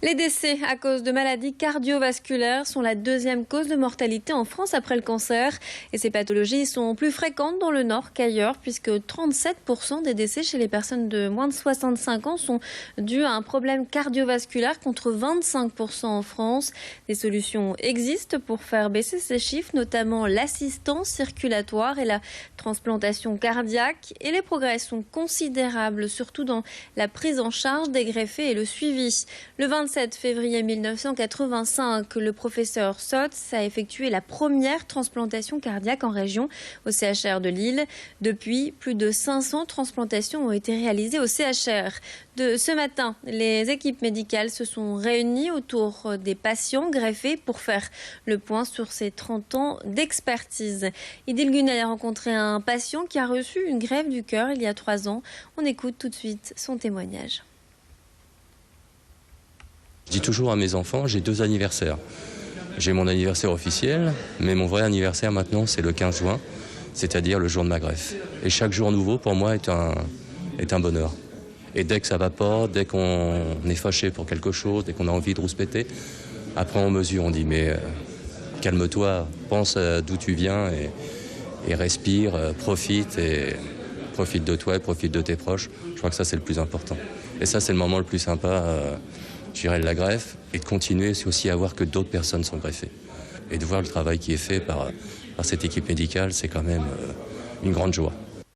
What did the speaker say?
Les décès à cause de maladies cardiovasculaires sont la deuxième cause de mortalité en France après le cancer. Et ces pathologies sont plus fréquentes dans le Nord qu'ailleurs, puisque 37% des décès chez les personnes de moins de 65 ans sont dus à un problème cardiovasculaire contre 25% en France. Des solutions existent pour faire baisser ces chiffres, notamment l'assistance circulatoire et la transplantation cardiaque. Et les progrès sont considérables, surtout dans la prise en charge des greffés et le suivi. Le 27 février 1985, le professeur Sotz a effectué la première transplantation cardiaque en région au CHR de Lille. Depuis, plus de 500 transplantations ont été réalisées au CHR. Ce matin, les équipes médicales se sont réunies autour des patients greffés pour faire le point sur ces 30 ans d'expertise. Idil Gunel a rencontré un patient qui a reçu une greffe du cœur il y a 3 ans. On écoute tout de suite son témoignage. Je dis toujours à mes enfants, j'ai 2 anniversaires. J'ai mon anniversaire officiel, mais mon vrai anniversaire maintenant, c'est le 15 juin, c'est-à-dire le jour de ma greffe. Et chaque jour nouveau, pour moi, est un bonheur. Et dès que ça va pas, dès qu'on est fâché pour quelque chose, dès qu'on a envie de rouspéter, après on mesure, on dit mais calme-toi, pense d'où tu viens et respire, profite de toi et profite de tes proches. Je crois que ça c'est le plus important. Et ça c'est le moment le plus sympa, je dirais, de la greffe, et de continuer aussi à voir que d'autres personnes sont greffées. Et de voir le travail qui est fait par cette équipe médicale, c'est quand même une grande joie.